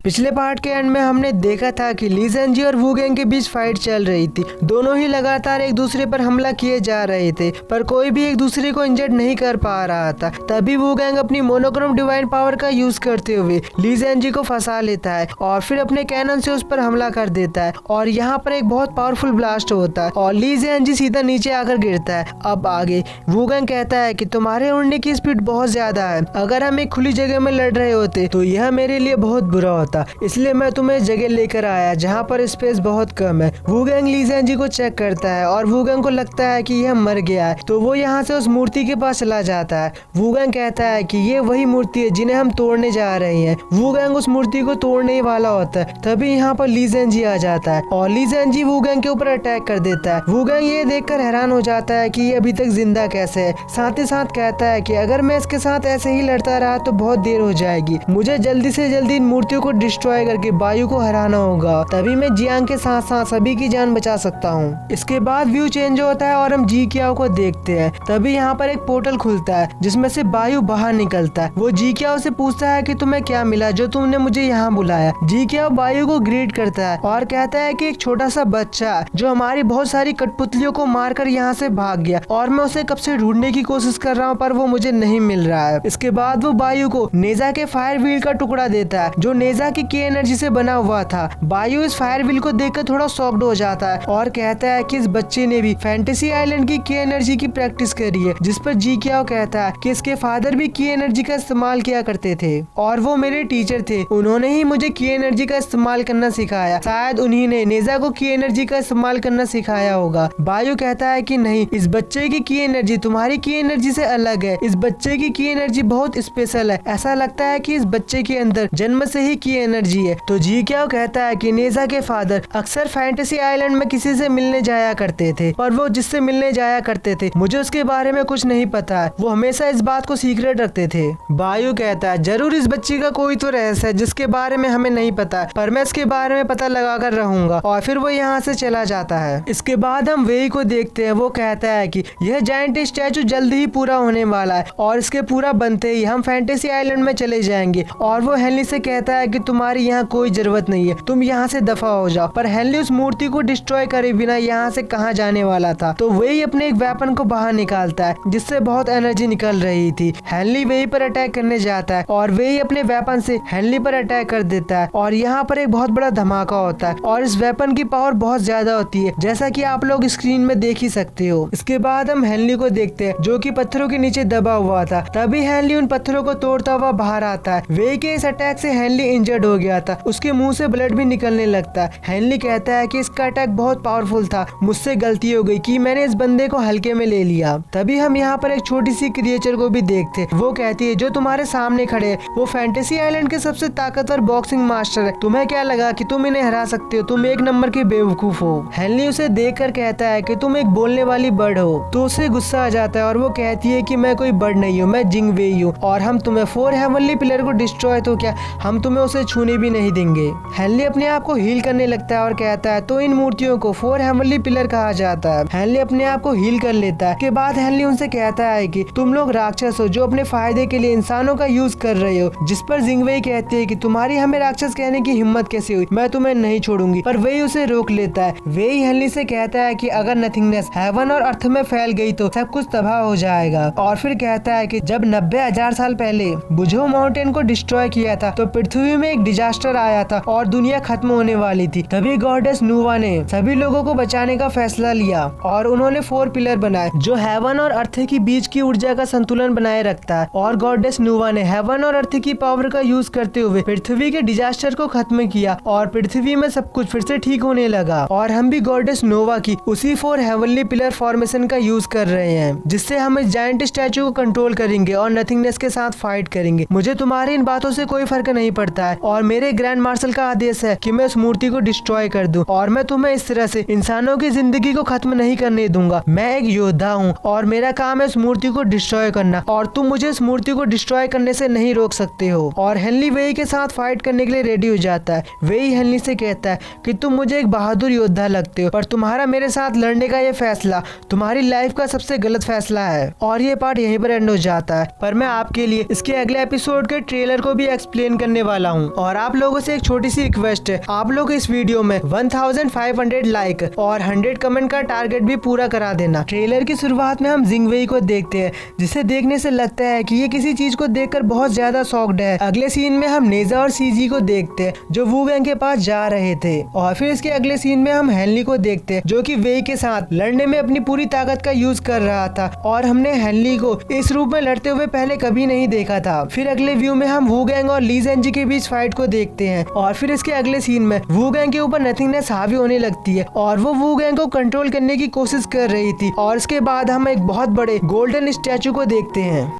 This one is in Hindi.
पिछले पार्ट के एंड में हमने देखा था कि ली ज़ेनजी और वू गैंग के बीच फाइट चल रही थी। दोनों ही लगातार एक दूसरे पर हमला किए जा रहे थे, पर कोई भी एक दूसरे को इंजर्ड नहीं कर पा रहा था। तभी वू गैंग अपनी मोनोक्रोम डिवाइन पावर का यूज करते हुए ली ज़ेनजी को फंसा लेता है और फिर अपने कैनन से उस पर हमला कर देता है और यहाँ पर एक बहुत पावरफुल ब्लास्ट होता है और ली ज़ेनजी सीधा नीचे आकर गिरता है। अब आगे वू गैंग कहता है कि तुम्हारे उड़ने की स्पीड बहुत ज्यादा है, अगर हम एक खुली जगह में लड़ रहे होते तो यह मेरे लिए बहुत बुरा होता, इसलिए मैं तुम्हें जगह लेकर आया जहाँ पर स्पेस बहुत कम है। वू गैंग ली ज़ेनजी को चेक करता है और वू गैंग को लगता है कि यह मर गया है, तो वो यहाँ से उस मूर्ति के पास चला जाता है। वू गैंग कहता है कि ये वही मूर्ति है जिन्हें हम तोड़ने जा रहे हैं। वू गैंग उस मूर्ति को तोड़ने ही वाला होता है, तभी यहाँ पर ली ज़ेनजी आ जाता है और ली ज़ेनजी वू गैंग के ऊपर अटैक कर देता है। वू गैंग ये देखकर हैरान हो जाता है कि ये अभी तक जिंदा कैसे है। साथ ही साथ कहता है कि अगर मैं इसके साथ ऐसे ही लड़ता रहा तो बहुत देर हो जाएगी, मुझे जल्दी से जल्दी इन मूर्तियों को डिस्ट्रॉय करके बायु को हराना होगा, तभी मैं जियांग के साथ साथ सभी की जान बचा सकता हूँ। इसके बाद व्यू चेंज होता है और हम जी क्याओ को देखते हैं। तभी यहाँ पर एक पोर्टल खुलता है जिसमें से बायु बाहर निकलता है। वो जी क्याओ से पूछता है कि तुम्हें क्या मिला जो तुमने मुझे यहाँ बुलाया। जी क्याओ बायु को ग्रीट करता है और कहता है कि एक छोटा सा बच्चा जो हमारी बहुत सारी कठपुतलियों को मारकर यहाँ से भाग गया और मैं उसे कब से ढूंढने की कोशिश कर रहा हूँ पर वो मुझे नहीं मिल रहा है। इसके बाद वो बायु को नेजा के फायर व्हील का टुकड़ा देता है जो नेजा की एनर्जी से बना हुआ था। बायु इस फायर व्हील को देखकर थोड़ा शॉक्ड हो जाता है और कहता है कि इस बच्चे ने भी फैंटेसी आइलैंड की एनर्जी की प्रैक्टिस करी है, जिस पर जी क्याओ कहता है कि इसके फादर भी की एनर्जी का इस्तेमाल किया करते थे और वो मेरे टीचर थे, उन्होंने ही मुझे की एनर्जी का इस्तेमाल करना सिखाया, शायद उन्हीं ने नेजा को की एनर्जी का इस्तेमाल करना सिखाया होगा। बायु कहता है कि नहीं, इस बच्चे की एनर्जी तुम्हारी की एनर्जी से अलग है, इस बच्चे की एनर्जी बहुत स्पेशल है, ऐसा लगता है कि इस बच्चे के अंदर जन्म से ही की एनर्जी है। तो जी क्याओ कहता है कि नेजा के फादर अक्सर फैंटेसी आइलैंड में किसी से मिलने जाया करते थे, पर वो जिससे मिलने जाया करते थे मुझे उसके बारे में कुछ नहीं पता है, वो हमेशा इस बात को सीक्रेट रखते थे। बायु कहता है जरूर इस बच्ची का कोई तो रहस्य है जिसके बारे में हमें नहीं पता, पर मैं इसके बारे में पता लगा कर रहूंगा और फिर वो यहाँ से चला जाता है। इसके बाद हम वेई को देखते हैं। वो कहता है कि यह जायंट स्टैचू जल्द ही पूरा होने वाला है और इसके पूरा बनते ही हम फैंटेसी आइलैंड में चले जाएंगे और वो हेनली से कहता है कि तुम्हारी यहाँ कोई जरूरत नहीं है, तुम यहाँ से दफा हो जाओ। पर हेनली उस मूर्ति को डिस्ट्रॉय करे बिना यहाँ से कहाँ जाने वाला था, तो वही अपने एक वेपन को बाहर निकालता है जिससे बहुत एनर्जी निकल रही थी। हेनली वही पर अटैक करने जाता है और वही अपने वेपन से हेनली पर अटैक कर देता है और यहाँ पर एक बहुत बड़ा धमाका होता है और इस वेपन की पावर बहुत ज्यादा होती है, जैसा कि आप लोग स्क्रीन में देख ही सकते हो। इसके बाद हम हेनली को देखते हैं जो कि पत्थरों के नीचे दबा हुआ था। तभी हेनली उन पत्थरों को तोड़ता हुआ बाहर आता है। वे के इस अटैक से हेनली इंजर्ड हो गया था, उसके मुंह से ब्लड भी निकलने लगता है। हेनली कहता है कि इसका अटैक बहुत पावरफुल था, मुझसे गलती हो गई कि मैंने इस बंदे को हल्के में ले लिया। तभी हम यहाँ पर एक छोटी सी क्रिएचर को भी देखते। वो कहती है जो तुम्हारे सामने खड़े है वो फैंटेसी आइलैंड के सबसे ताकतवर बॉक्सिंग मास्टर है, तुम्हें क्या लगा कि तुम इन्हें हरा सकते हो, तुम एक नंबर के बेवकूफ हो। हेनली उसे देखकर कहता है कि तुम एक बोलने वाली बर्ड हो, तो उसे गुस्सा आ जाता है और वो कहती है कि मैं कोई बर्ड नहीं हूँ, मैं जिंग वेई हूँ और हम तुम्हें 4 हेवनली पिलर को डिस्ट्रॉय तो क्या हम तुम्हें उसे छूने भी नहीं देंगे। हेनली अपने आप को हील करने लगता है और कहता है तो इन मूर्तियों को 4 हेवनली पिलर कहा जाता है। हेनली अपने आप को हील कर लेता है। के बाद हेनली उनसे कहता है कि तुम लोग राक्षस हो जो अपने फायदे के लिए इंसानों का यूज कर रहे हो, जिस पर जिंग वेई कहती है कि तुम्हारी हमें राक्षस कहने की हिम्मत कैसे हुई, मैं तुम्हें नहीं छोड़ूंगी, पर वही उसे रोक लेता है। वही हेनली से कहता है कि अगर नथिंगनेस हेवन और अर्थ में फैल गई तो सब कुछ तबाह हो जाएगा और फिर कहता है कि जब 90,000 साल पहले बुझो माउंटेन को डिस्ट्रॉय किया था तो पृथ्वी में एक डिजास्टर आया था और दुनिया खत्म होने वाली थी। तभी गॉडेस नुवा ने सभी लोगों को बचाने का फैसला लिया और उन्होंने 4 पिलर बनाए जो हेवन और अर्थ के बीच की ऊर्जा का संतुलन बनाए रखता है और गॉडेस नुवा ने हेवन और अर्थ की पावर का यूज करते हुए पृथ्वी के डिजास्टर को खत्म किया और पृथ्वी में सब कुछ फिर से ठीक होने लगा और हम भी गॉडेस नोवा की उसी 4 हेवनली पिलर फॉर्मेशन का यूज कर रहे हैं, जिससे हम इस जायंट स्टैचू को कंट्रोल करेंगे और नथिंगनेस के साथ फाइट करेंगे। मुझे तुम्हारी इन बातों से कोई फर्क नहीं पड़ता है और मेरे ग्रैंड मार्शल का आदेश है कि मैं उस मूर्ति को डिस्ट्रॉय कर दूं और मैं तुम्हें इस तरह से इंसानों की जिंदगी को खत्म नहीं करने दूंगा। मैं एक योद्धा हूँ और मेरा काम है उस मूर्ति को डिस्ट्रॉय करना और तुम मुझे इस मूर्ति को डिस्ट्रॉय करने से नहीं रोक सकते हो। और हेनली वेई के साथ फाइट करने के लिए रेडी हो जाता है। वेई हेनली से कहता है कि तुम मुझे एक बहादुर योद्धा लगते हो, पर तुम्हारा मेरे साथ लड़ने का ये फैसला तुम्हारी लाइफ का सबसे गलत फैसला है। और ये पार्ट यहीं पर एंड हो जाता है, पर मैं आपके लिए इसके अगले एपिसोड के ट्रेलर को भी एक्सप्लेन करने वाला हूँ। और आप लोगों से एक छोटी सी रिक्वेस्ट है, आप लोग इस वीडियो में 1500 लाइक और 100 कमेंट का टारगेट भी पूरा करा देना। ट्रेलर की शुरुआत में हम जिंगवेई को देखते हैं, जिसे देखने से लगता है कि ये किसी चीज को देखकर बहुत ज्यादा शॉक्ड है। अगले सीन में हम नेजा और सीजी को देखते हैं जो वू गैंग के पास जा रहे थे, और फिर इसके अगले सीन में हम हेनली को देखते हैं जो कि वेई के साथ लड़ने में अपनी पूरी ताकत का यूज कर रहा था, और हमने हेनली को इस रूप में लड़ते हुए पहले कभी नहीं देखा था। फिर अगले व्यू में हम वू गैंग और ली ज़ेन जी के बीच फाइट को देखते हैं, और फिर इसके अगले सीन में वू गैंग के ऊपर नथिंगनेस हावी होने लगती है और वो वू गैंग को कंट्रोल करने की कोशिश कर रही थी, और इसके बाद हम एक बहुत बड़े गोल्डन स्टैचू को देखते हैं।